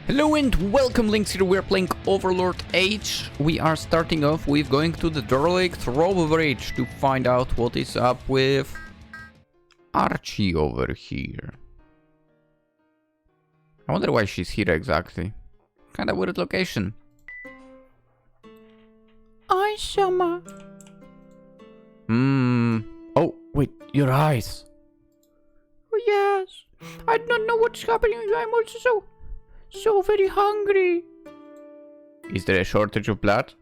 Hello and welcome, Links here. We're playing Overlord H. We are starting off with going to the Derelict Bridge to find out what is up with Arche over here. I wonder why she's here exactly. Kinda weird location. Hi, Summer. Oh, wait, your eyes. Oh, yes. I don't know what's happening. I'm also so very hungry. Is there a shortage of blood?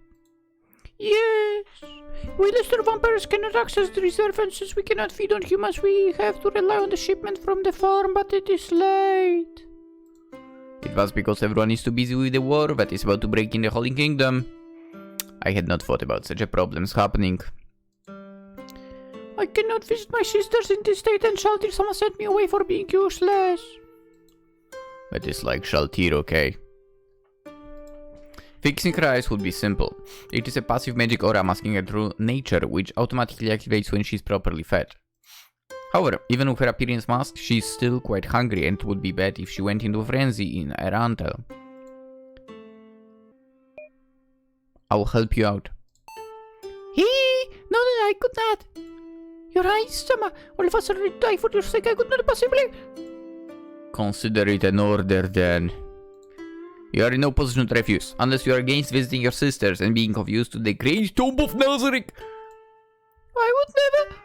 Yes. We lesser vampires cannot access the reserve, and since we cannot feed on humans, we have to rely on the shipment from the farm, but it is late. It was because everyone is too busy with the war that is about to break in the Holy Kingdom. I had not thought about such a problems happening. I cannot visit my sisters in this state, and Shaltir Sama sent me away for being useless. That is like Shaltir, okay? Fixing her eyes would be simple. It is a passive magic aura masking her true nature, which automatically activates when she is properly fed. However, even with her appearance masked, she is still quite hungry, and it would be bad if she went into a frenzy in Arantel. I will help you out. No, I could not. Your eyes, Sama. All of us already die for your sake. I could not possibly. Consider it an order then. You are in no position to refuse, unless you are against visiting your sisters and being of use to the great tomb of Nazareth. I would never.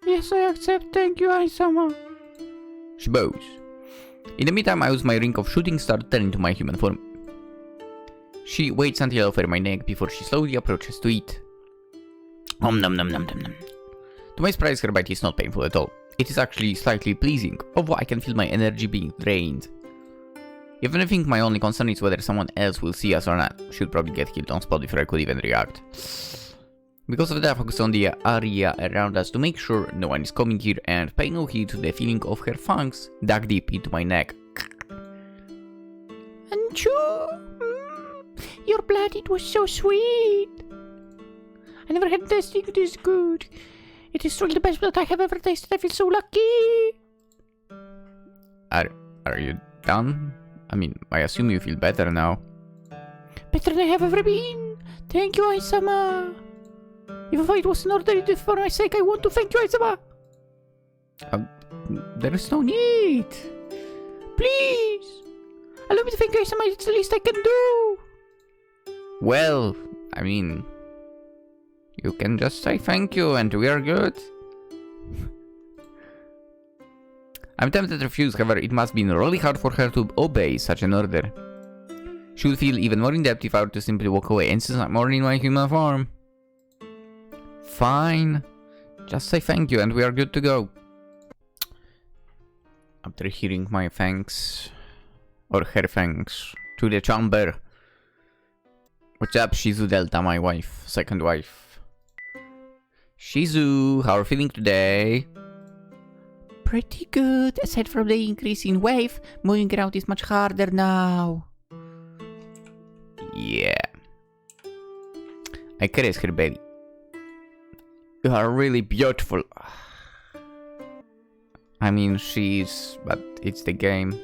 Yes, I accept. Thank you, Aisama. She bows. In the meantime, I use my ring of shooting star to turn into my human form. She waits until I offer my neck before she slowly approaches to eat. Nom nom nom nom nom nom. To my surprise, her bite is not painful at all. It is actually slightly pleasing, although I can feel my energy being drained. Even I think my only concern is whether someone else will see us or not. She'll probably get killed on spot before I could even react. Because of that, I focus on the area around us to make sure no one is coming here and pay no heed to the feeling of her fangs dug deep into my neck. And your blood, it was so sweet. I never had tasting this good. It is truly the best blood I have ever tasted. I feel so lucky. Are you done? I mean, I assume you feel better now. Better than I have ever been. Thank you, Aisama. Even though it was an order for my sake, I want to thank you, Aisama. There is no need. Please. Allow me to thank you, Aisama. It's the least I can do. Well, I mean, you can just say thank you and we are good. I'm tempted to refuse, however it must be really hard for her to obey such an order. She would feel even more in-depth if I were to simply walk away, and since I'm already in my human form. Fine. Just say thank you and we are good to go. After hearing my thanks, or her thanks, to the chamber. What's up, Shizu Delta, my wife, second wife? Shizu, how are you feeling today? Pretty good, aside from the increase in wave, moving around is much harder now. Yeah. I caress her belly. You are really beautiful. I mean, but it's the game.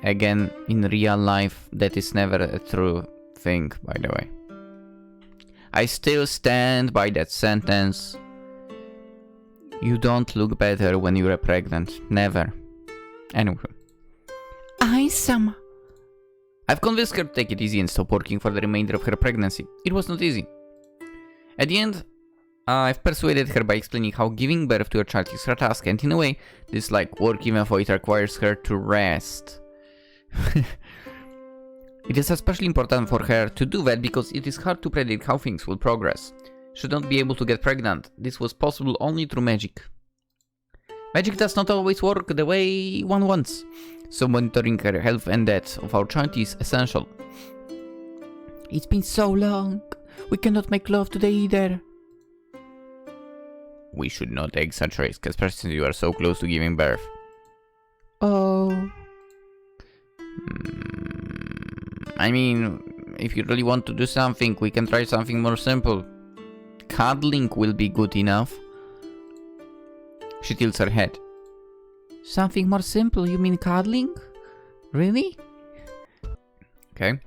Again, in real life, that is never a true thing, by the way. I still stand by that sentence. You don't look better when you're pregnant. Never. Anyway. Aisama. I've convinced her to take it easy and stop working for the remainder of her pregnancy. It was not easy. At the end, I've persuaded her by explaining how giving birth to a child is her task, and in a way, this is like work even though it requires her to rest. It is especially important for her to do that because it is hard to predict how things will progress. She don't be able to get pregnant. This was possible only through magic. Magic does not always work the way one wants, so monitoring her health and that of our child is essential. It's been so long. We cannot make love today either. We should not take such risks, especially since you are so close to giving birth. Oh. I mean, if you really want to do something, we can try something more simple. Cuddling will be good enough. She tilts her head. Something more simple, you mean cuddling? Really? Okay.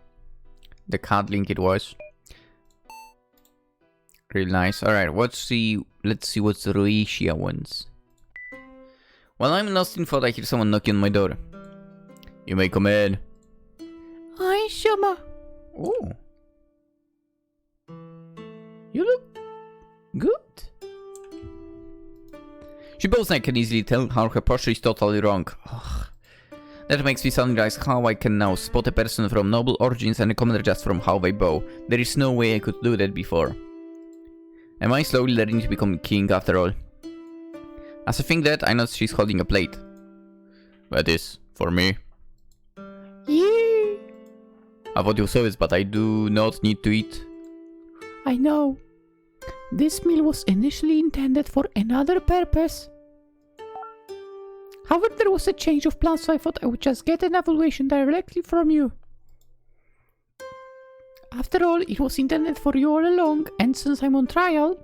The cuddling it was. Real nice. Alright, let's see what the Roetia wants. While I'm lost in thought, I hear someone knocking on my door. You may come in. Hi, Shama. Oh. You look good. She boasts I can easily tell how her posture is totally wrong. Ugh. That makes me suddenly realize how I can now spot a person from noble origins and a commoner just from how they bow. There is no way I could do that before. Am I slowly learning to become king after all? As I think that, I notice she's holding a plate. That is, for me. Yeah. I thought you saw this, but I do not need to eat. I know. This meal was initially intended for another purpose. However, there was a change of plans, so I thought I would just get an evaluation directly from you. After all, it was intended for you all along, and since I'm on trial...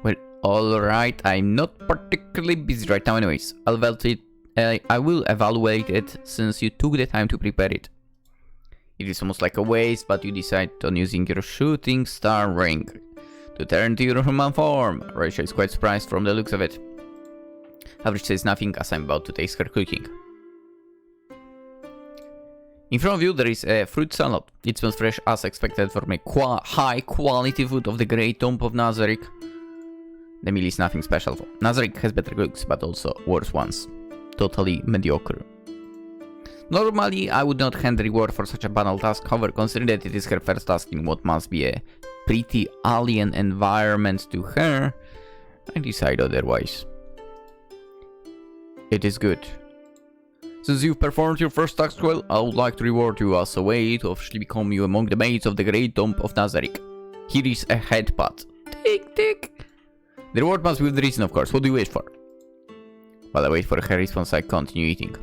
Well, alright, I'm not particularly busy right now anyways. I will evaluate it since you took the time to prepare it. It is almost like a waste, but you decide on using your shooting star ring to turn to your human form. Rachel is quite surprised from the looks of it. Average says nothing as I'm about to taste her cooking. In front of you there is a fruit salad. It smells fresh as expected from a high quality food of the Great Tomb of Nazarick. The meal is nothing special for. Nazarick has better cooks, but also worse ones. Totally mediocre. Normally I would not hand the reward for such a banal task, however considering that it is her first task in what must be a pretty alien environment to her, I decide otherwise. It is good. Since you've performed your first task well, I would like to reward you as a way to officially become you among the maids of the Great Tomb of Nazarick. Here is a head pat. Tick tick. The reward must be with reason, of course. What do you wish for? While I wait for her response, I continue eating.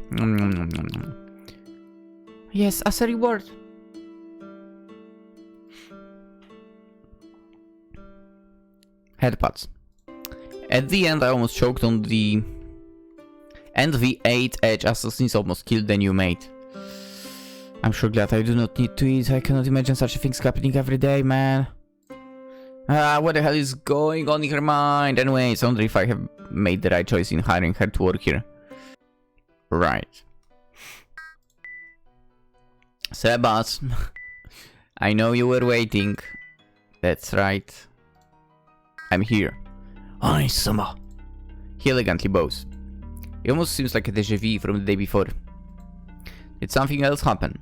Yes, as a reward. Head pats. At the end, I almost choked on the... And the 8 edge assassins almost killed the new mate. I'm sure glad I do not need to eat. I cannot imagine such a things happening every day, man. What the hell is going on in her mind? Anyways, I wonder if I have made the right choice in hiring her to work here. Right. Sebas, I know you were waiting. That's right. I'm here. Hi, Sama. He elegantly bows. It almost seems like a déjà vu from the day before. Did something else happen?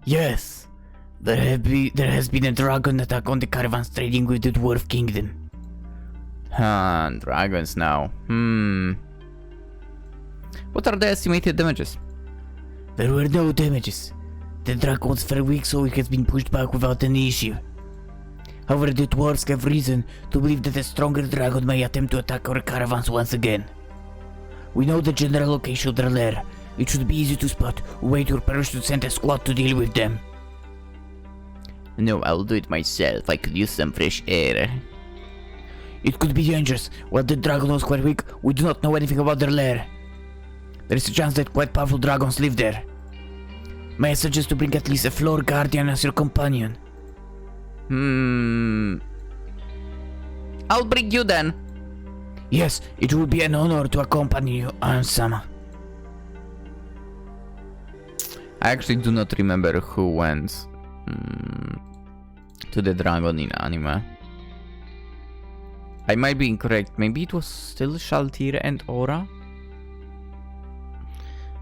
Yes. There has been a dragon attack on the caravans trading with the Dwarf Kingdom. Dragons now. What are the estimated damages? There were no damages. The dragon was very weak, so it has been pushed back without any issue. However, the dwarves have reason to believe that a stronger dragon may attempt to attack our caravans once again. We know the general location of their lair. It should be easy to spot. Wait your parents to send a squad to deal with them. No, I'll do it myself. I could use some fresh air. It could be dangerous. While the dragon was quite weak, we do not know anything about their lair. There is a chance that quite powerful dragons live there. May I suggest to bring at least a floor guardian as your companion? I'll bring you then. Yes, it will be an honor to accompany you, Sama. I actually do not remember who went to the dragon in anime. I might be incorrect. Maybe it was still Shaltir and Aura?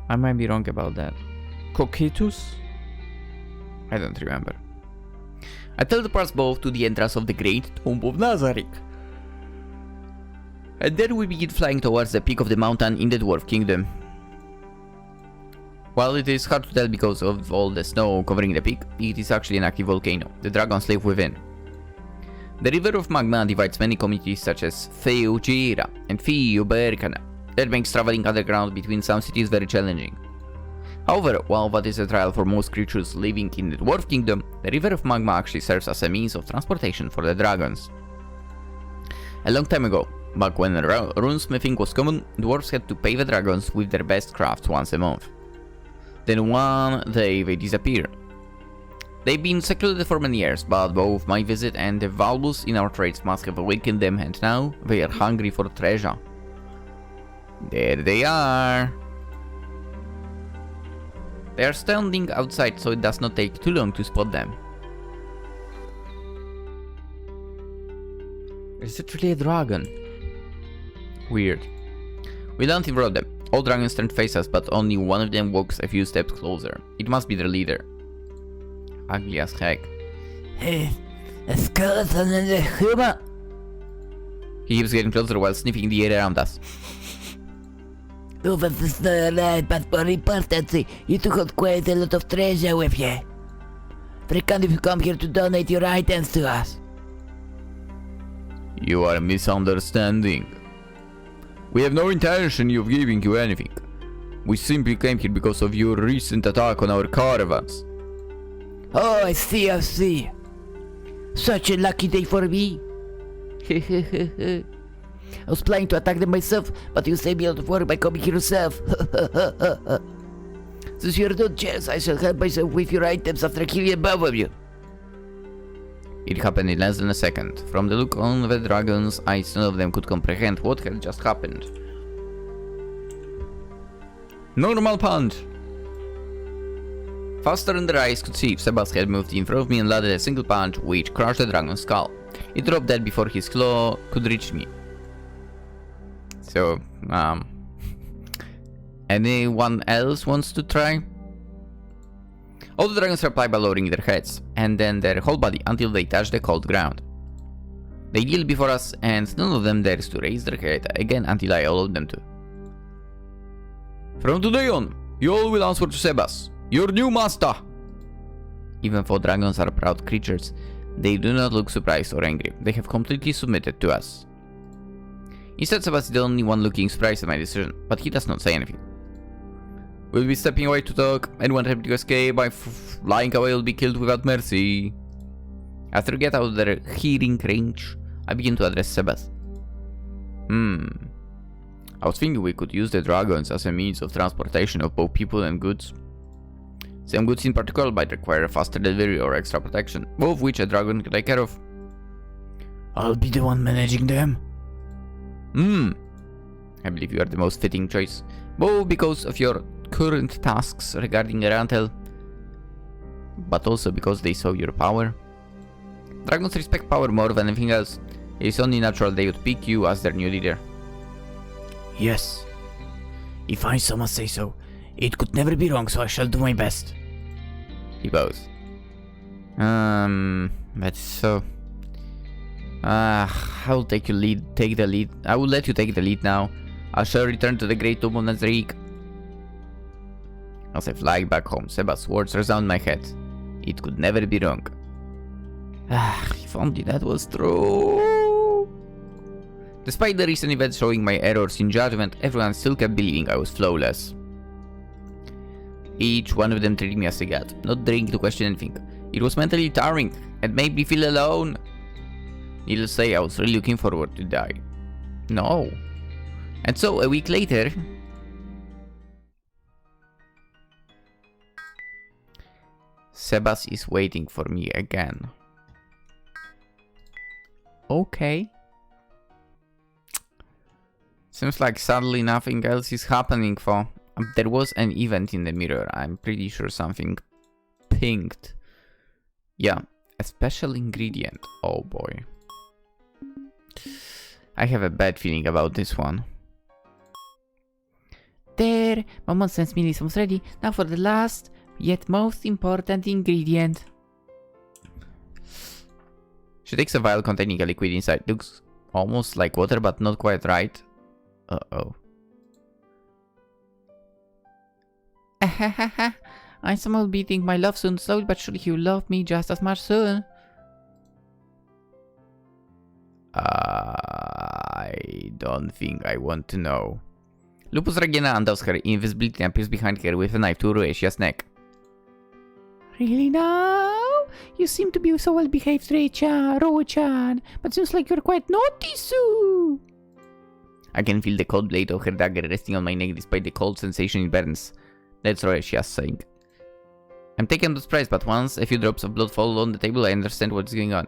I might be wrong about that. Cocytus? I don't remember. I teleport both to the entrance of the Great Tomb of Nazarick. And then we begin flying towards the peak of the mountain in the Dwarf Kingdom. While it is hard to tell because of all the snow covering the peak, it is actually an active volcano. The dragons live within. The river of magma divides many communities such as Feujira and Fiuberkana. That makes traveling underground between some cities very challenging. However, while that is a trial for most creatures living in the Dwarf Kingdom, the river of magma actually serves as a means of transportation for the dragons. A long time ago, Back when runesmithing was common, dwarves had to pay the dragons with their best crafts once a month. Then one day they disappear. They've been secluded for many years, but both my visit and the values in our trades must have awakened them, and now they are hungry for treasure. There they are. They are standing outside, so it does not take too long to spot them. Is it really a dragon? Weird. We don't interrupt them. All dragons turn face us, but only one of them walks a few steps closer. It must be their leader. Ugly as heck. Hey, a skeleton and a human. He keeps getting closer while sniffing the air around us. No, that is not right, but for importancy, you took out quite a lot of treasure with you. Very kind of you come here to donate your items to us. You are misunderstanding. We have no intention of giving you anything. We simply came here because of your recent attack on our caravans. Oh, I see, I see. Such a lucky day for me. I was planning to attack them myself, but you saved me out of work by coming here yourself. Since you're not jealous, I shall help myself with your items after killing both of you. It happened in less than a second. From the look on the dragon's eyes, none of them could comprehend what had just happened. Normal punch! Faster than their eyes could see, Sebas had moved in front of me and landed a single punch which crushed the dragon's skull. It dropped dead before his claw could reach me. So, anyone else wants to try? All the dragons reply by lowering their heads, and then their whole body until they touch the cold ground. They kneel before us, and none of them dares to raise their head again until I allow them to. From today on, you all will answer to Sebas, your new master! Even though dragons are proud creatures, they do not look surprised or angry. They have completely submitted to us. Instead, Sebas is the only one looking surprised at my decision, but he does not say anything. We'll be stepping away to talk. Anyone attempting to escape by flying away will be killed without mercy. After we get out of their hearing range, I begin to address Sebas. I was thinking we could use the dragons as a means of transportation of both people and goods. Some goods in particular might require a faster delivery or extra protection, both of which a dragon can take care of. I'll be the one managing them. I believe you are the most fitting choice, both because of your current tasks regarding Arantel, but also because they saw your power. Dragons respect power more than anything else. It is only natural they would pick you as their new leader. Yes. If I so must say so, it could never be wrong, so I shall do my best. He bows. That's so... I will take the lead. I will let you take the lead now. I shall return to the Great Tomb of Nazarick. As I fly back home, Sebas' words resound in my head. It could never be wrong. If only that was true. Despite the recent events showing my errors in judgment, everyone still kept believing I was flawless. Each one of them treated me as a god, not daring to question anything. It was mentally tiring and made me feel alone. Needless to say, I was really looking forward to die. No. And so, a week later... Sebas is waiting for me again. Okay. Seems like sadly nothing else is happening for... There was an event in the mirror. I'm pretty sure something pinged. Yeah, a special ingredient. Oh boy. I have a bad feeling about this one. There, Momon sends me this one's ready. Now for the last, yet most important ingredient. She takes a vial containing a liquid inside. Looks almost like water, but not quite right. Uh-oh. I'm somehow beating my love soon. Slowly but surely he will love me just as much soon. I don't think I want to know. Lupus Regina undoes her invisibility and appears behind her with a knife to Ruesia's neck. Really now? You seem to be so well behaved, Roe-chan, but seems like you're quite naughty, Sue. I can feel the cold blade of her dagger resting on my neck despite the cold sensation it burns. That's right, she was saying. I'm taken by surprise, but once a few drops of blood fall on the table, I understand what's going on.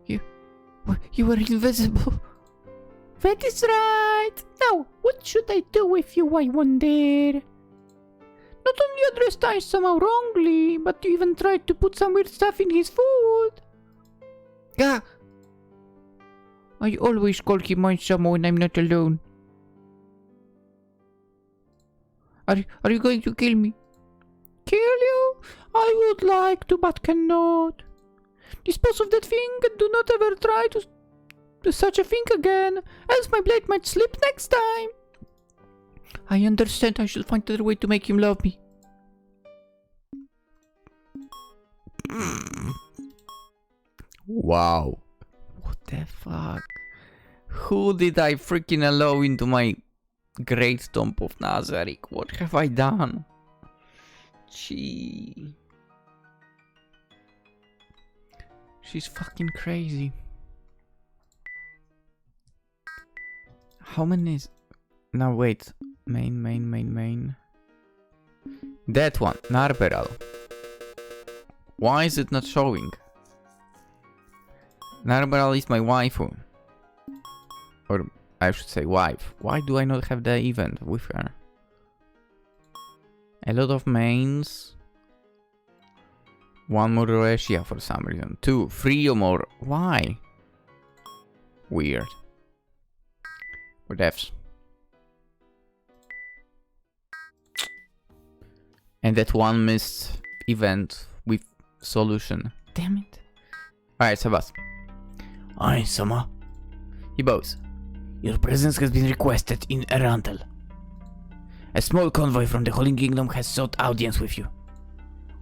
You were invisible. That is right. Now, what should I do with you, I wonder? Not only addressed I somehow wrongly, but you even tried to put some weird stuff in his food. Ah! I always call him my Samo when I'm not alone. Are you going to kill me? Kill you? I would like to, but cannot. Dispose of that thing and do not ever try to do such a thing again, else my blade might slip next time. I understand. I shall find another way to make him love me. Wow. What the fuck? Who did I freaking allow into my great tomb of Nazareth? What have I done? She's fucking crazy. How many is... Now wait. Main. That one. Narberal. Why is it not showing? Narberal is my waifu. Or I should say wife. Why do I not have the event with her? A lot of mains. One more Arche for some reason. 2, 3 or more. Why? Weird. Or devs. And that one missed event with solution. Damn it. Alright, Sebas. Aye, Sama. He bows. Your presence has been requested in Arantel. A small convoy from the Holy Kingdom has sought audience with you.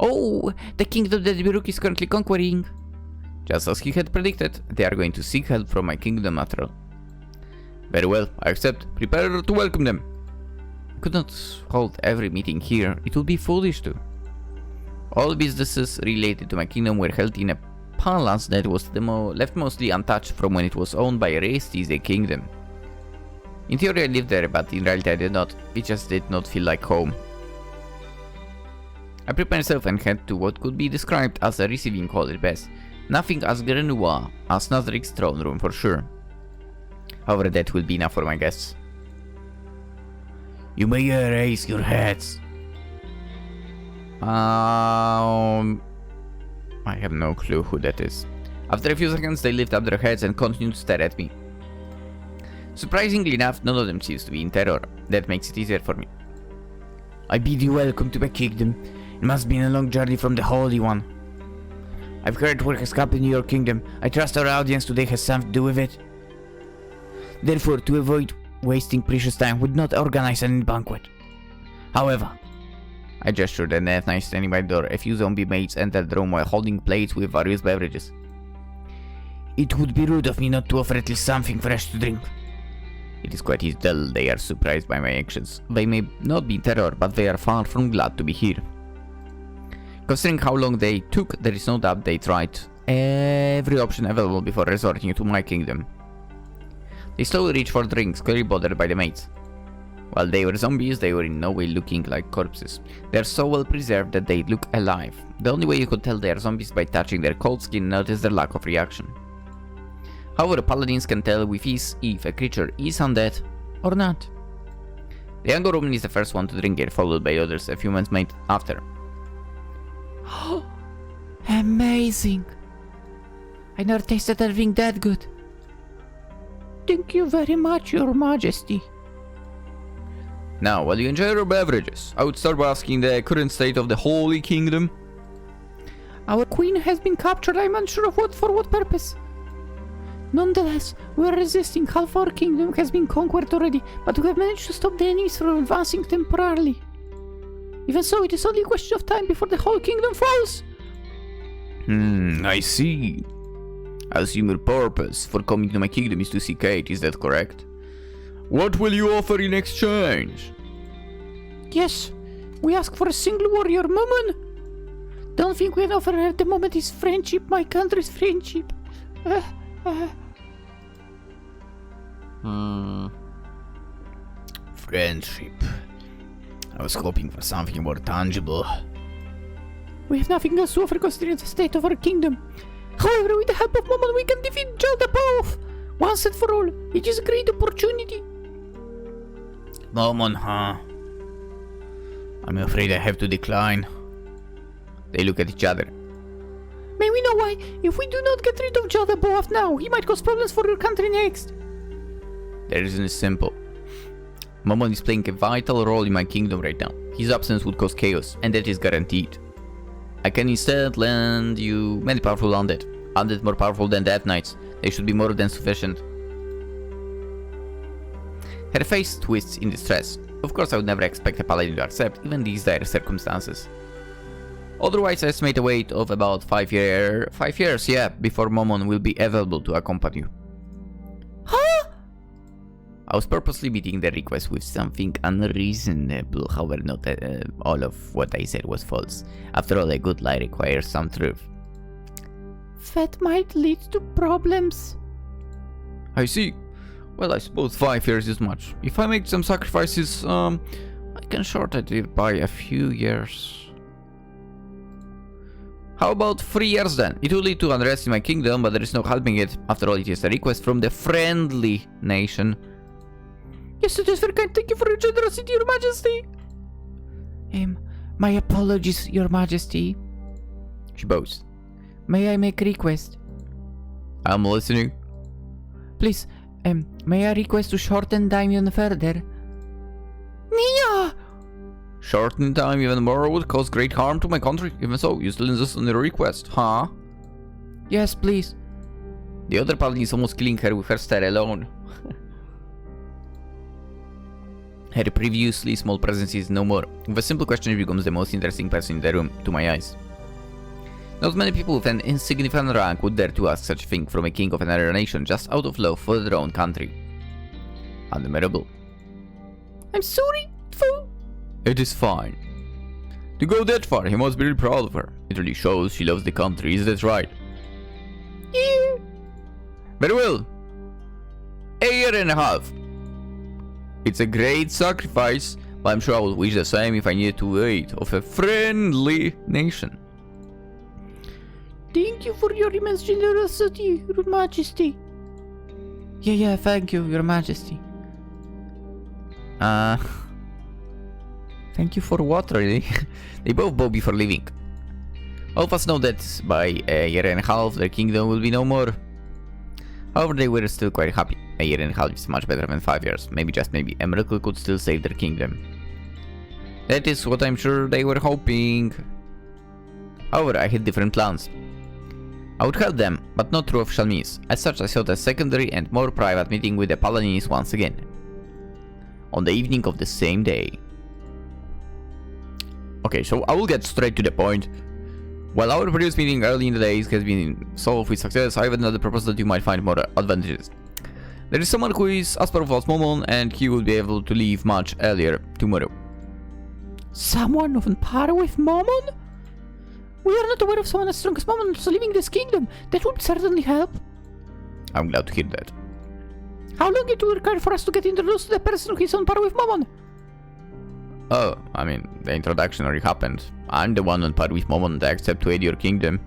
Oh, the kingdom that Biruk is currently conquering. Just as he had predicted, they are going to seek help from my kingdom after all. Very well, I accept. Prepare to welcome them. I could not hold every meeting here, it would be foolish to. All businesses related to my kingdom were held in a palace that was left mostly untouched from when it was owned by Resti's kingdom. In theory I lived there, but in reality I did not. It just did not feel like home. I prepared myself and head to what could be described as a receiving hall at best. Nothing as grenois as Nazareth's throne room for sure. However, that will be enough for my guests. You may raise your heads. I have no clue who that is. After a few seconds they lift up their heads and continue to stare at me. Surprisingly enough, none of them seems to be in terror. That makes it easier for me. I bid you welcome to my kingdom. It must be a long journey from the Holy One. I've heard what has happened in your kingdom. I trust our audience today has something to do with it. Therefore, to avoid wasting precious time, would not organize any banquet. However, I gestured and at night standing by the door. A few zombie mates entered the room while holding plates with various beverages. It would be rude of me not to offer at least something fresh to drink. It is quite easy to tell they are surprised by my actions. They may not be in terror, but they are far from glad to be here. Considering how long they took, there is no doubt they tried every option available before resorting to my kingdom. They slowly reached for drinks, clearly bothered by the mates. While they were zombies, they were in no way looking like corpses. They are so well preserved that they look alive. The only way you could tell they are zombies by touching their cold skin and notice their lack of reaction. However, paladins can tell with ease if a creature is undead or not. The younger woman is the first one to drink it, followed by others a few months after. Amazing! I never tasted anything that good. Thank you very much, Your Majesty. Now, while you enjoy your beverages, I would start by asking the current state of the Holy Kingdom. Our queen has been captured. I'm unsure of for what purpose. Nonetheless, we're resisting. Half our kingdom has been conquered already, but we have managed to stop the enemies from advancing temporarily. Even so, it is only a question of time before the whole kingdom falls. I see. I assume your purpose for coming to my kingdom is to seek aid, is that correct? What will you offer in exchange? Yes, we ask for a single warrior, Mumun. The only thing we can offer at the moment is friendship, my country's friendship. Friendship. I was hoping for something more tangible. We have nothing else to offer considering the state of our kingdom. However, with the help of Momon, we can defeat Jelda once and for all. It is a great opportunity. Momon, huh? I'm afraid I have to decline. They look at each other. May we know why? If we do not get rid of Jelda now, he might cause problems for your country next. The reason is simple. Momon is playing a vital role in my kingdom right now. His absence would cause chaos, and that is guaranteed. I can instead lend you many powerful undead. Undead more powerful than Death Knights. They should be more than sufficient. Her face twists in distress. Of course I would never expect a paladin to accept even these dire circumstances. Otherwise I estimate a wait of about 5 years, yeah, before Momon will be available to accompany you. Huh? I was purposely meeting the request with something unreasonable, however not all of what I said was false. After all, a good lie requires some truth. That might lead to problems. I see. Well, I suppose 5 years is much. If I make some sacrifices, I can shorten it by a few years. How about 3 years then? It will lead to unrest in my kingdom, but there is no helping it. After all, it is a request from the friendly nation. Yes, it is very kind. Thank you for your generosity, Your Majesty. My apologies, Your Majesty. She bows. May I make a request? I'm listening. Please, may I request to shorten time even further? Nia! Shortening time even more would cause great harm to my country. Even so, you still insist on the request, huh? Yes, please. The other paladin is almost killing her with her stare alone. Her previously small presence is no more. With a simple question, she becomes the most interesting person in the room, to my eyes. Not many people with an insignificant rank would dare to ask such a thing from a king of another nation just out of love for their own country. Admirable. I'm sorry, fool. It is fine. To go that far, he must be really proud of her. It really shows she loves the country, is that right? Yeah. Very well. A year and a half. It's a great sacrifice, but I'm sure I would wish the same if I needed to aid of a friendly nation. Thank you for your immense generosity, Your Majesty. Yeah, thank you, Your Majesty. Thank you for what, really? They both bow before leaving. All of us know that by a year and a half, their kingdom will be no more. However, they were still quite happy. A year and a half is much better than 5 years. Maybe, just maybe, a miracle could still save their kingdom. That is what I'm sure they were hoping. However, I had different plans. I would help them, but not through official means. As such, I sought a secondary and more private meeting with the paladins once again. On the evening of the same day. Okay, so I will get straight to the point. While our previous meeting early in the days has been solved with success, I have another proposal that you might find more advantageous. There is someone who is as powerful as Momon, and he will be able to leave much earlier tomorrow. Someone on par with Momon? We are not aware of someone as strong as Momon leaving this kingdom. That would certainly help. I'm glad to hear that. How long it will require for us to get introduced to the person who is on par with Momon? Oh, I mean, the introduction already happened. I'm the one on par with Momon that accept to aid your kingdom.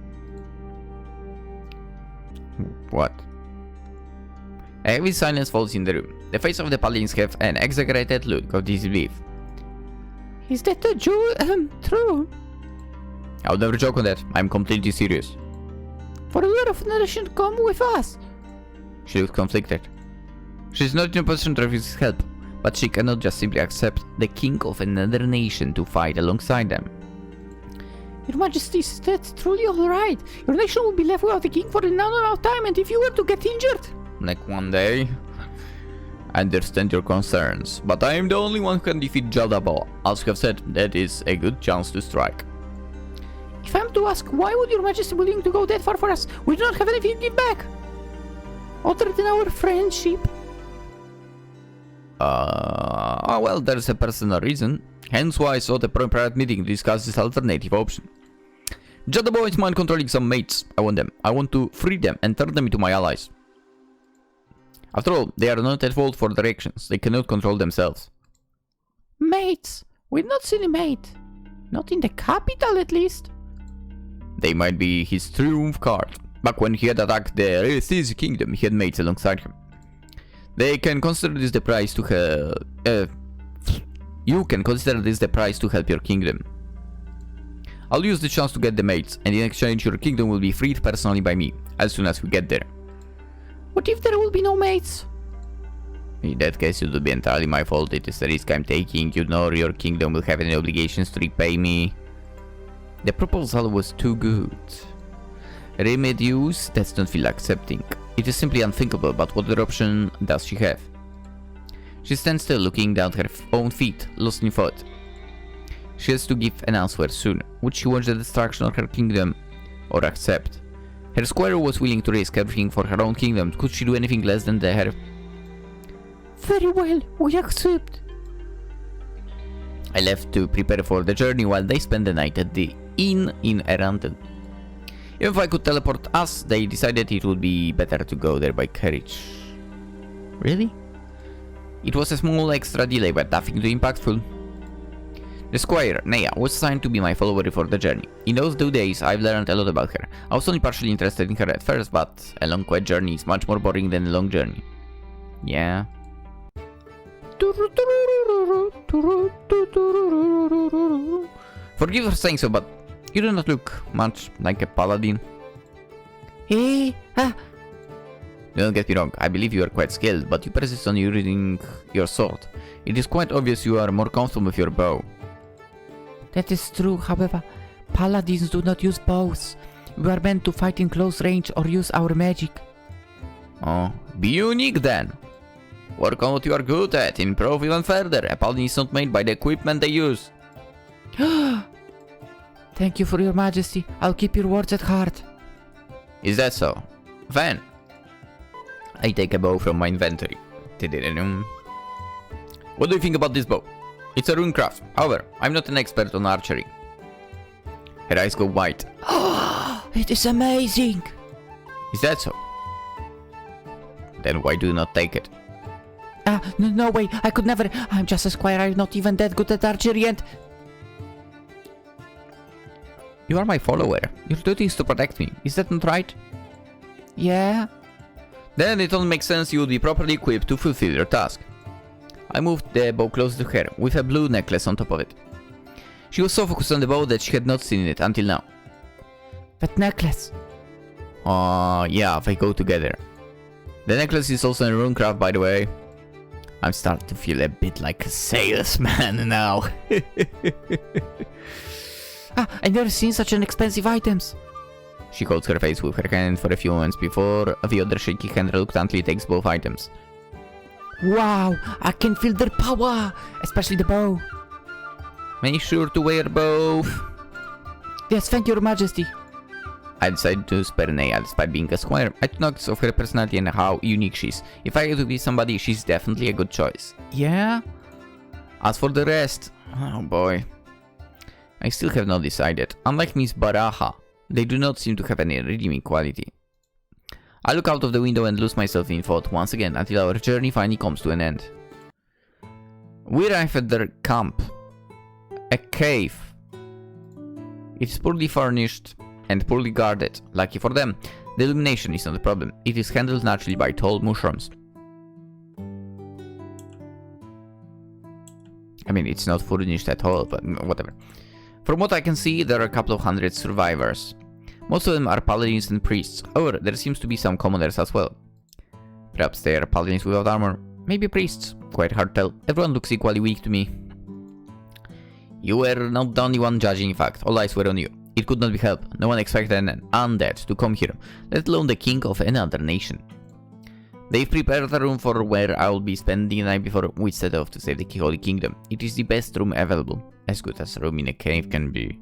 What? A heavy silence falls in the room. The face of the paladins have an exaggerated look of disbelief. Is that true? I would never joke on that. I'm completely serious. For a lot of nation, come with us. She looks conflicted. She's not in a position to refuse help, but she cannot just simply accept the king of another nation to fight alongside them. Your Majesty, that's truly alright. Your nation will be left without a king for an amount of time, and if you were to get injured... Like one day? I understand your concerns, but I am the only one who can defeat Jaldabal. As you have said, that is a good chance to strike. If I'm to ask, why would Your Majesty be willing to go that far for us? We do not have anything to give back. Other than our friendship. Well, there's a personal reason. Hence why I sought a private meeting to discuss this alternative option. Jaldabal is mind controlling some mates. I want them. I want to free them and turn them into my allies. After all, they are not at fault for their actions. They cannot control themselves. Mates? We've not seen a mate. Not in the capital, at least. They might be his triumph card. Back when he had attacked the Yggdrasil kingdom, he had mates alongside him. They can consider this the price to You can consider this the price to help your kingdom. I'll use the chance to get the mates, and in exchange your kingdom will be freed personally by me, as soon as we get there. What if there will be no mates? In that case, it will be entirely my fault. It is the risk I'm taking. You know your kingdom will have any obligations to repay me. The proposal was too good. Remedies does not feel accepting. It is simply unthinkable, but what other option does she have? She stands still, looking down at her own feet, lost in thought. She has to give an answer soon. Would she watch the destruction of her kingdom, or accept? Her squire was willing to risk everything for her own kingdom. Could she do anything less than her? Very well, we accept. I left to prepare for the journey while they spent the night at the inn in Erandel. Even if I could teleport us, they decided it would be better to go there by carriage. Really? It was a small extra delay, but nothing too impactful. The squire, Nea, was assigned to be my follower for the journey. In those 2 days, I've learned a lot about her. I was only partially interested in her at first, but a long quiet journey is much more boring than a long journey. Yeah. Forgive for saying so, but you do not look much like a paladin. Don't get me wrong, I believe you are quite skilled, but you persist on using your sword. It is quite obvious you are more comfortable with your bow. That is true, however, paladins do not use bows. We are meant to fight in close range or use our magic. Oh, be unique then. Work on what you are good at, improve even further. A paladin is not made by the equipment they use. Thank you for your majesty. I'll keep your words at heart. Is that so? Then, I take a bow from my inventory. What do you think about this bow? It's a runecraft. However, I'm not an expert on archery. Her eyes go wide. It is amazing. Is that so? Then why do you not take it? No way. I could never. I'm just a squire. I'm not even that good at archery and... You are my follower. Your duty is to protect me. Is that not right? Yeah. Then it only makes sense you would be properly equipped to fulfill your task. I moved the bow closer to her, with a blue necklace on top of it. She was so focused on the bow that she had not seen it until now. That necklace. Yeah, they go together. The necklace is also in runecraft, by the way. I'm starting to feel a bit like a salesman now. I've never seen such an expensive items. She holds her face with her hand for a few moments before the other shaky hand reluctantly takes both items. Wow, I can feel their power, especially the bow. Make sure to wear both. Yes, thank your majesty. I decided to spare Nea despite being a squire. I took notice of her personality and how unique she is. If I had to be somebody, she's definitely a good choice. Yeah? As for the rest, oh boy. I still have not decided. Unlike Miss Baraha, they do not seem to have any redeeming quality. I look out of the window and lose myself in thought once again until our journey finally comes to an end. We arrive at their camp. A cave. It is poorly furnished and poorly guarded. Lucky for them, the illumination is not a problem. It is handled naturally by tall mushrooms. I mean, it's not furnished at all, but whatever. From what I can see, there are a couple of hundred survivors. Most of them are paladins and priests. However, there seems to be some commoners as well. Perhaps they are paladins without armor. Maybe priests. Quite hard to tell. Everyone looks equally weak to me. You were not the only one judging, in fact. All eyes were on you. It could not be helped. No one expected an undead to come here, let alone the king of another nation. They've prepared a room for where I will be spending the night before we set off to save the Holy Kingdom. It is the best room available. As good as a room in a cave can be.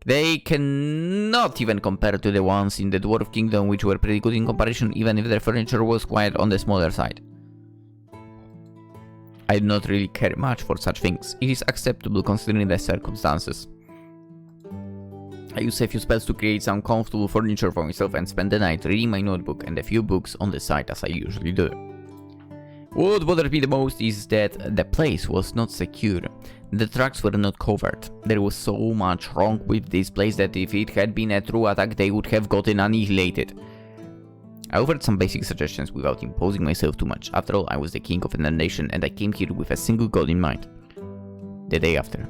They cannot even compare to the ones in the Dwarf Kingdom, which were pretty good in comparison, even if their furniture was quite on the smaller side. I do not really care much for such things. It is acceptable considering the circumstances. I use a few spells to create some comfortable furniture for myself and spend the night reading my notebook and a few books on the side as I usually do. What bothered me the most is that the place was not secure. The tracks were not covered. There was so much wrong with this place that if it had been a true attack they would have gotten annihilated. I offered some basic suggestions without imposing myself too much. After all, I was the king of a nation and I came here with a single goal in mind. The day after.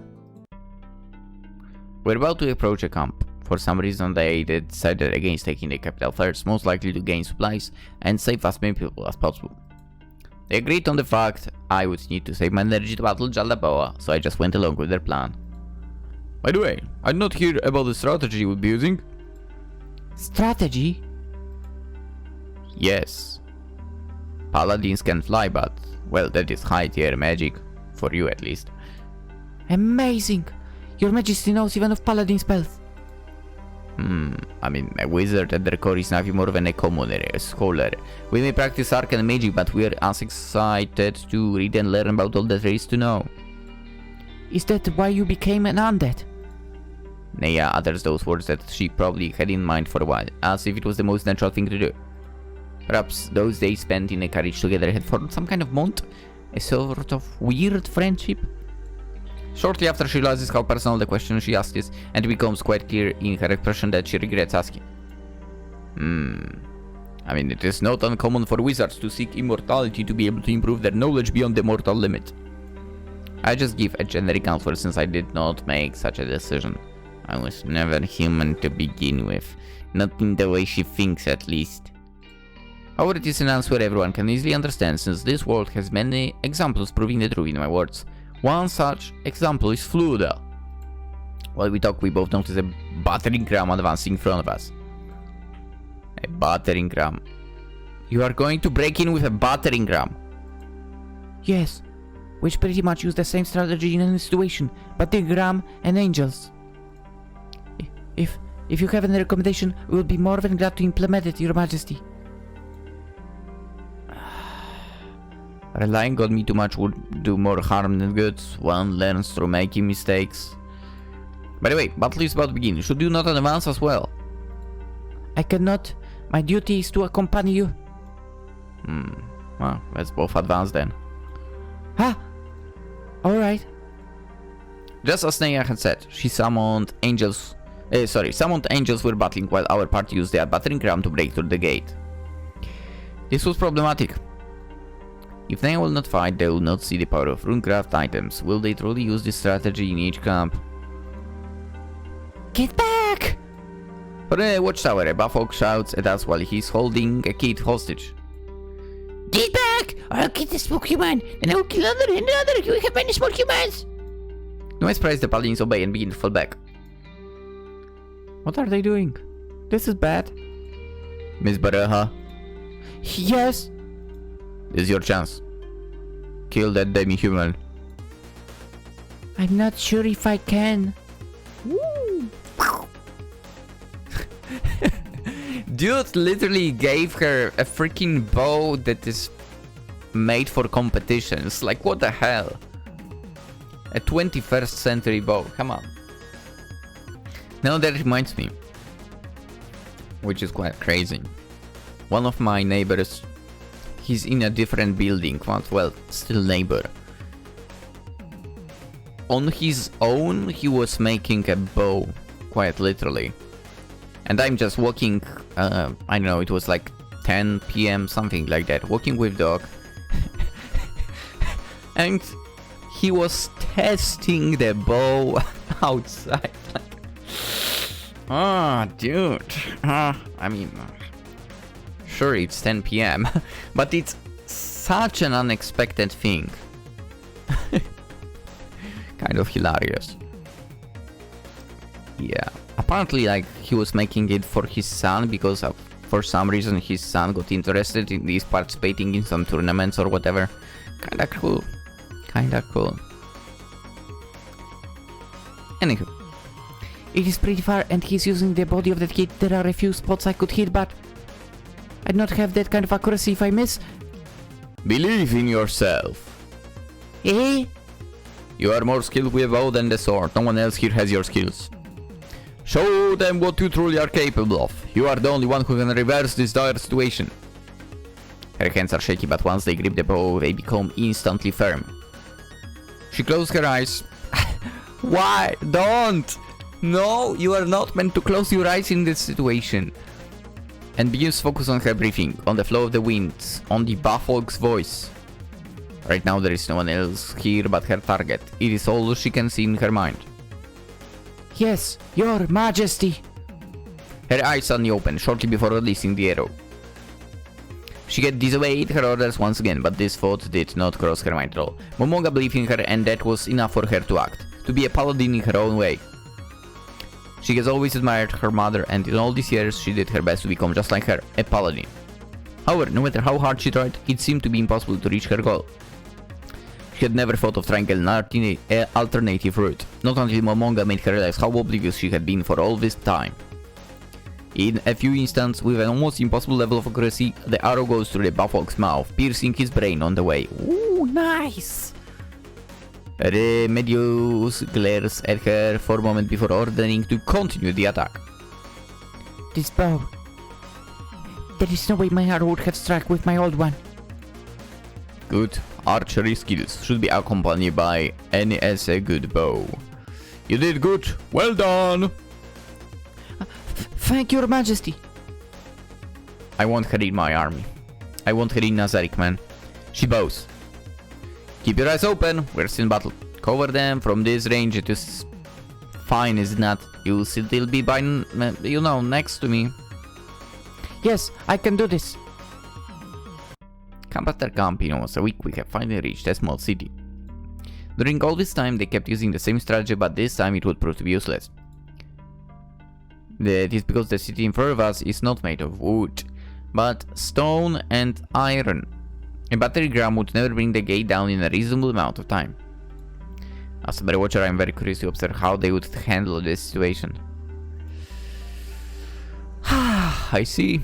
We're about to approach a camp. For some reason they decided against taking the capital first, most likely to gain supplies and save as many people as possible. They agreed on the fact I would need to save my energy to battle Jalaboa, so I just went along with their plan. By the way, I did not hear about the strategy you would be using. Strategy? Yes. Paladins can fly, but, well, that is high tier magic. For you at least. Amazing! Your Majesty knows even of paladin spells. I mean, a wizard at their core is nothing more than a commoner, a scholar. We may practice arcane magic, but we're as excited to read and learn about all that there is to know. Is that why you became an undead? Nea utters those words that she probably had in mind for a while, as if it was the most natural thing to do. Perhaps those days spent in a carriage together had formed some kind of bond, a sort of weird friendship. Shortly after she realizes how personal the question she asked is, and it becomes quite clear in her expression that she regrets asking. I mean, it is not uncommon for wizards to seek immortality to be able to improve their knowledge beyond the mortal limit. I just give a generic answer since I did not make such a decision. I was never human to begin with, not in the way she thinks at least. However, it is an answer everyone can easily understand since this world has many examples proving the truth in my words. One such example is Fluda. While we talk, we both notice a battering ram advancing in front of us. A battering ram. You are going to break in with a battering ram? Yes, which pretty much use the same strategy in any situation, battering ram and angels. If you have any recommendation, we will be more than glad to implement it, Your Majesty. Relying on me too much would do more harm than good. One learns through making mistakes. By the way, battle is about to begin. Should you not advance as well? I cannot. My duty is to accompany you. Well, let's both advance then. Alright. Just as Nea had said, she summoned angels. Summoned angels were battling while our party used their battering ram to break through the gate. This was problematic. If they will not fight, they will not see the power of runecraft items. Will they truly use this strategy in each camp? Get back! For the watchtower, a buffalo shouts at us while he's holding a kid hostage. Get back! Or I'll get the small human, and I will kill another and another. You have many small humans! No surprise, the paladins obey and begin to fall back. What are they doing? This is bad. Miss Baraha, Yes! this is your chance. Kill that demi-human. I'm not sure if I can. Dude literally gave her a freaking bow that is made for competitions. Like, what the hell? A 21st century bow, come on. Now that reminds me, which is quite crazy. One of my neighbors, he's in a different building, but well, still neighbor. On his own, he was making a bow, quite literally. And I'm just walking, I don't know, it was like 10 PM, something like that, walking with dog. And he was testing the bow outside. Dude. I mean, sure, it's 10 PM, but it's such an unexpected thing. Kind of hilarious. Yeah. Apparently, like, he was making it for his son because for some reason his son got interested in this, participating in some tournaments or whatever. Kinda cool. Kinda cool. Anywho. It is pretty far and he's using the body of that kid. There are a few spots I could hit, but I do not have that kind of accuracy if I miss. Believe in yourself. Eh? You are more skilled with a bow than the sword. No one else here has your skills. Show them what you truly are capable of. You are the only one who can reverse this dire situation. Her hands are shaky, but once they grip the bow, they become instantly firm. She closed her eyes. Why? Don't! No, you are not meant to close your eyes in this situation. And begins to focus on her breathing, on the flow of the winds, on the Baffolk's voice. Right now there is no one else here but her target. It is all she can see in her mind. Yes, your majesty. Her eyes suddenly open, shortly before releasing the arrow. She had disobeyed her orders once again, but this thought did not cross her mind at all. Momonga believed in her, and that was enough for her to act, to be a paladin in her own way. She has always admired her mother, and in all these years she did her best to become just like her, a paladin. However, no matter how hard she tried, it seemed to be impossible to reach her goal. She had never thought of trying an alternative route, not until Momonga made her realize how oblivious she had been for all this time. In a few instants, with an almost impossible level of accuracy, the arrow goes through the Baffolk's mouth, piercing his brain on the way. Ooh, nice! Remedios glares at her for a moment before ordering to continue the attack. This bow. There is no way my arrow would have struck with my old one. Good archery skills should be accompanied by a good bow. You did good. Well done. Thank your majesty. I want her in my army. I want her in Nazarick, man. She bows. Keep your eyes open. We're still in battle. Cover them from this range. It is fine, is it not? You'll still be by, next to me. Yes, I can do this. Camp after camp, in almost a week, we have finally reached a small city. During all this time, they kept using the same strategy, but this time it would prove to be useless. That is because the city in front of us is not made of wood, but stone and iron. A battery gram would never bring the gate down in a reasonable amount of time. As a better watcher, I am very curious to observe how they would handle this situation. I see.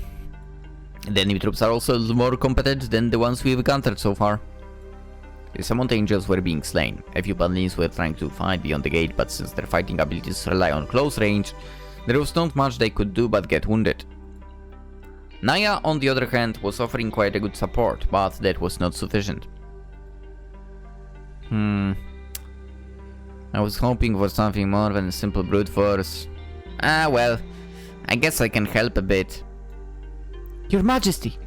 The enemy troops are also more competent than the ones we've encountered so far. Some mountain angels were being slain. A few paladins were trying to fight beyond the gate, but since their fighting abilities rely on close range, there was not much they could do but get wounded. Naya, on the other hand, was offering quite a good support, but that was not sufficient. I was hoping for something more than a simple brute force. Well, I guess I can help a bit. Your majesty.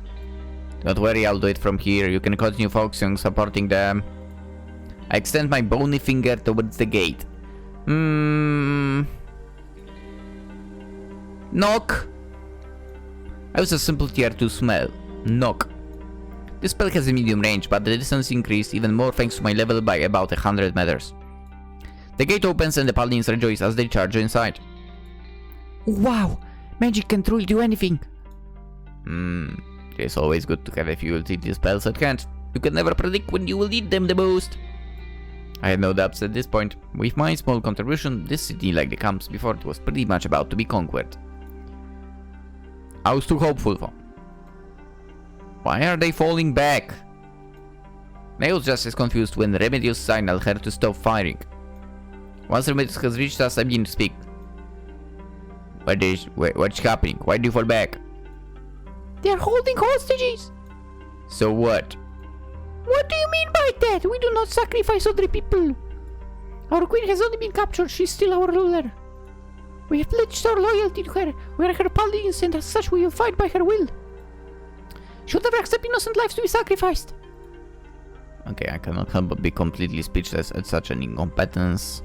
Don't worry, I'll do it from here. You can continue focusing on supporting them. I extend my bony finger towards the gate. Knock! I use a simple tier 2 smell. Knock. This spell has a medium range, but the distance increased even more thanks to my level by about 100 meters. The gate opens and the paladins rejoice as they charge inside. Wow! Magic can truly do anything. It is always good to have a few utility spells at hand. You can never predict when you will need them the most. I had no doubts at this point. With my small contribution, this city, like the camps before it, was pretty much about to be conquered. I was too hopeful for. Why are they falling back? I was just as confused when Remedios signaled her to stop firing. Once Remedios has reached us, I begin to speak. What's happening? Why do you fall back? They are holding hostages. So what? What do you mean by that? We do not sacrifice other people. Our queen has only been captured. She's still our ruler. We have pledged our loyalty to her. We are her paladins, and as such we will fight by her will. Should never accept innocent lives to be sacrificed. Okay, I cannot help but be completely speechless at such an incompetence.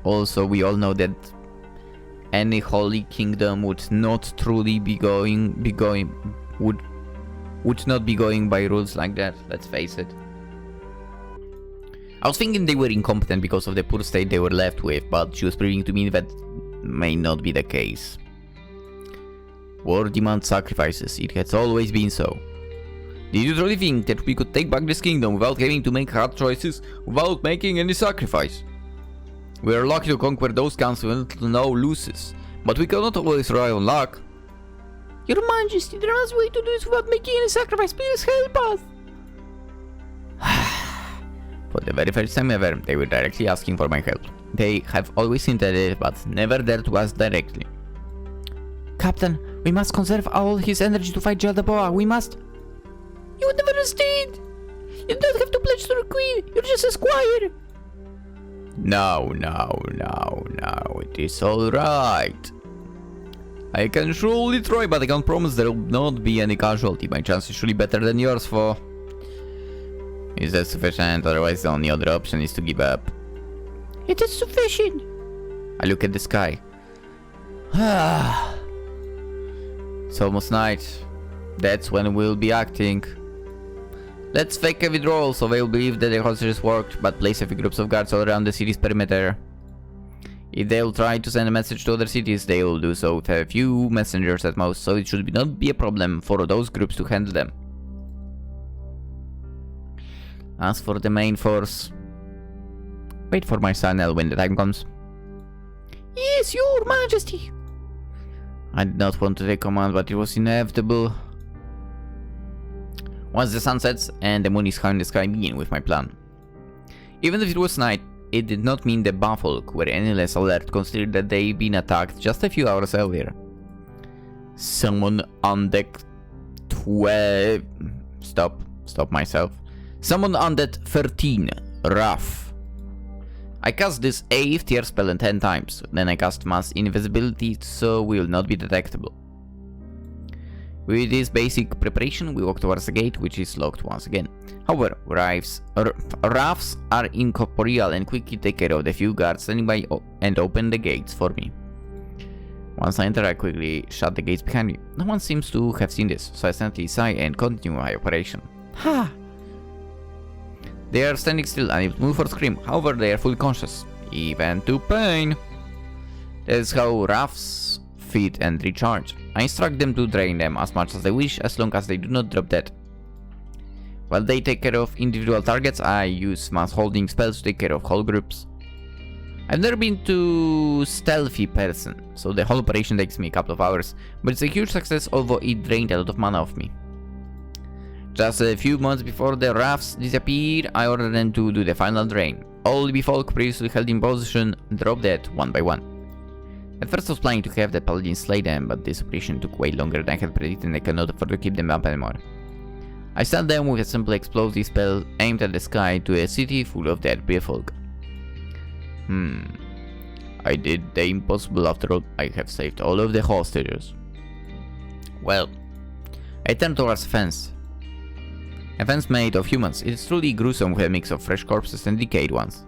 Also, we all know that any holy kingdom would not truly would not be going by rules like that, let's face it. I was thinking they were incompetent because of the poor state they were left with, but she was proving to me that may not be the case. War demands sacrifices, it has always been so. Did you truly think that we could take back this kingdom without having to make hard choices, without making any sacrifice? We are lucky to conquer those counts with no losses, but we cannot always rely on luck. Your Majesty, there is a way to do this without making any sacrifice. Please help us. For the very first time ever, they were directly asking for my help. They have always hinted at it, but never dared to ask directly. Captain, we must conserve all his energy to fight Jadaboa. We must... You would never understand. You don't have to pledge to the queen. You're just a squire. No. It is alright. I can surely try, but I can't promise there will not be any casualty. My chance is surely better than yours, for... Is that sufficient? Otherwise the only other option is to give up. It is sufficient. I look at the sky. It's almost night. That's when we'll be acting. Let's fake a withdrawal so they'll believe that the hostages worked, but place heavy groups of guards all around the city's perimeter. If they'll try to send a message to other cities, they'll do so with a few messengers at most, so it should not be a problem for those groups to handle them. As for the main force... Wait for my signal when the time comes. Yes, your majesty. I did not want to take command, but it was inevitable. Once the sun sets and the moon is high in the sky, I begin with my plan. Even if it was night, it did not mean the Bafolk were any less alert, considering that they'd been attacked just a few hours earlier. Someone on deck 12... Stop myself. Someone on deck 13, rough. I cast this 8th tier spell 10 times, then I cast mass invisibility so we will not be detectable. With this basic preparation, we walk towards the gate, which is locked once again. However, roughs are incorporeal and quickly take care of the few guards standing by and open the gates for me. Once I enter, I quickly shut the gates behind me. No one seems to have seen this, so I silently sigh and continue my operation. Ha! They are standing still, unable to move or scream. However, they are fully conscious, even to pain. That is how roughs feed and recharge. I instruct them to drain them as much as they wish, as long as they do not drop dead. While they take care of individual targets, I use mass holding spells to take care of whole groups. I've never been too stealthy person, so the whole operation takes me a couple of hours, but it's a huge success, although it drained a lot of mana off me. Just a few months before the rafts disappear, I ordered them to do the final drain. All the folk previously held in position dropped dead one by one. At first I was planning to have the paladins slay them, but this operation took way longer than I had predicted and I cannot afford to keep them up anymore. I stunned them with a simple explosive spell aimed at the sky to a city full of dead folk. I did the impossible after all. I have saved all of the hostages. Well, I turned towards a fence. A fence made of humans. It is truly gruesome with a mix of fresh corpses and decayed ones.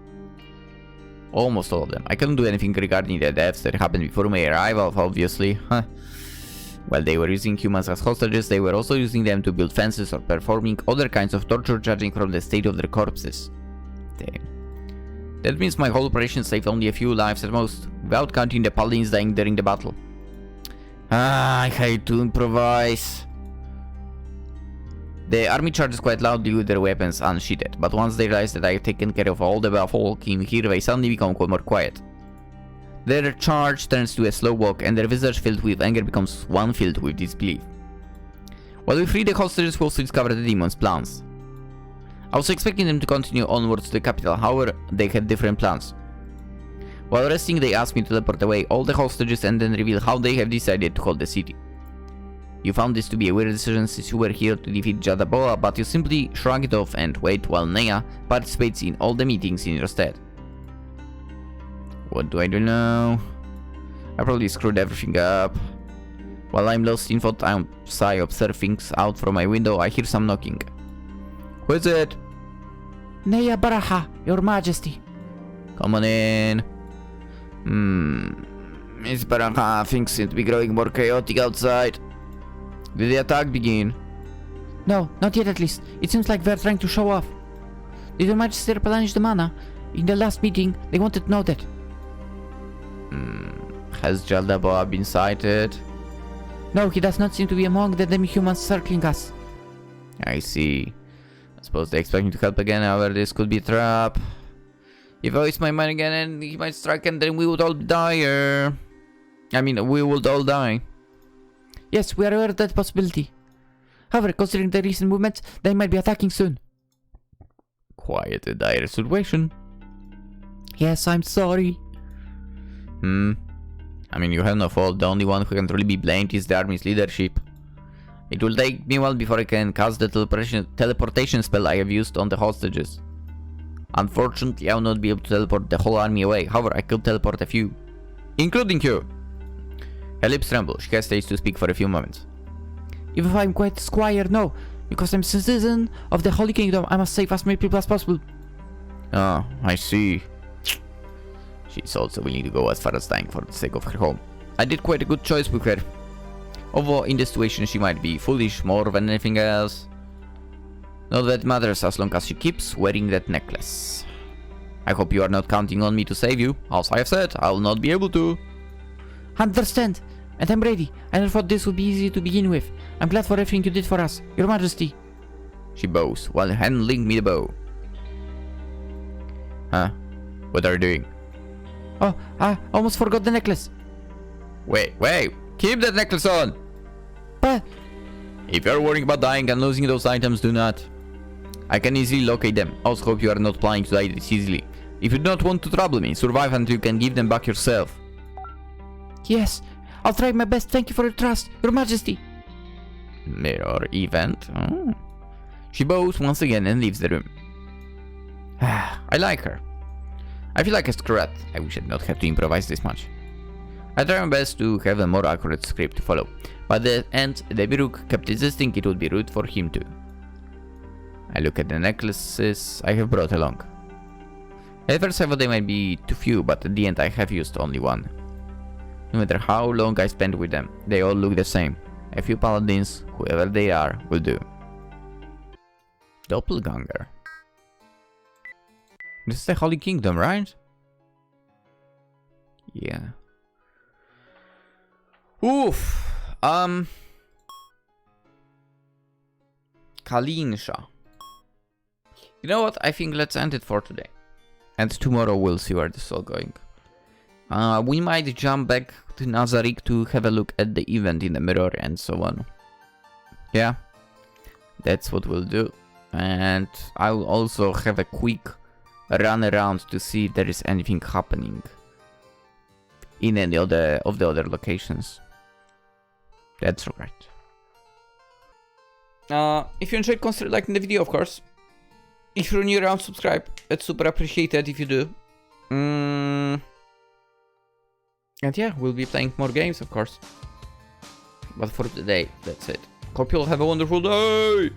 Almost all of them. I couldn't do anything regarding the deaths that happened before my arrival, obviously. While they were using humans as hostages, they were also using them to build fences or performing other kinds of torture judging from the state of their corpses. Damn. That means my whole operation saved only a few lives at most, without counting the paladins dying during the battle. I hate to improvise. The army charges quite loudly with their weapons unsheathed, but once they realize that I have taken care of all the folk in here, they suddenly become more quiet. Their charge turns to a slow walk, and their visage filled with anger becomes one filled with disbelief. While we free the hostages, we also discover the demon's plans. I was expecting them to continue onwards to the capital, however, they had different plans. While resting, they asked me to teleport away all the hostages and then reveal how they have decided to hold the city. You found this to be a weird decision since you were here to defeat Jadaboa, but you simply shrug it off and wait while Nea participates in all the meetings in your stead. What do I do now? I probably screwed everything up. While I'm lost in thought, I observe things out from my window. I hear some knocking. Who is it? Nea Baraha, your majesty. Come on in. Miss Baraha, things seem to be growing more chaotic outside. Did the attack begin? No, not yet at least. It seems like they're trying to show off. Did your majesty replenish the mana? In the last meeting, they wanted to know that. Has Jadaboa been sighted? No, he does not seem to be among the demi-humans circling us. I see. I suppose they expect me to help again, however this could be a trap. If I waste my mind again and he might strike and then we would all die. We would all die. Yes, we are aware of that possibility. However, considering the recent movements, they might be attacking soon. Quite a dire situation. Yes, I'm sorry. I mean, you have no fault. The only one who can truly be blamed is the army's leadership. It will take me a while before I can cast the teleportation spell I have used on the hostages. Unfortunately, I will not be able to teleport the whole army away. However, I could teleport a few. Including you! Her lips tremble. She hesitates to speak for a few moments. Even if I'm quite squire, no. Because I'm citizen of the Holy Kingdom, I must save as many people as possible. Ah, I see. She's also willing to go as far as dying for the sake of her home. I did quite a good choice with her. Although in this situation she might be foolish more than anything else. Not that it matters as long as she keeps wearing that necklace. I hope you are not counting on me to save you. As I have said, I will not be able to. Understand. And I'm ready. I never thought this would be easy to begin with. I'm glad for everything you did for us, Your Majesty. She bows while handing me the bow. Huh? What are you doing? Oh, I almost forgot the necklace. Wait, keep that necklace on! But... If you're worrying about dying and losing those items, do not. I can easily locate them. I also hope you are not planning to die this easily. If you do not want to trouble me, survive until you can give them back yourself. Yes, I'll try my best. Thank you for your trust, Your Majesty. Mirror event? Oh. She bows once again and leaves the room. I like her. I feel like a screw. I wish I did not have to improvise this much. I try my best to have a more accurate script to follow, but at the end, Debiruk kept insisting it would be rude for him to. I look at the necklaces I have brought along. At first I thought they might be too few, but at the end I have used only one. No matter how long I spend with them, they all look the same. A few paladins, whoever they are, will do. Doppelganger. This is the Holy Kingdom, right? Yeah. Oof. Kalinsha. You know what? I think let's end it for today. And tomorrow we'll see where this is all going. We might jump back to Nazarik to have a look at the event in the mirror and so on. Yeah. That's what we'll do. And I will also have a quick run around to see if there is anything happening in any of the other locations. That's right. If you enjoyed, consider liking the video, of course. If you're new around, subscribe. That's super appreciated if you do. And yeah, we'll be playing more games, of course. But for today, that's it. Hope you'll have a wonderful day.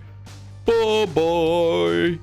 Bye bye.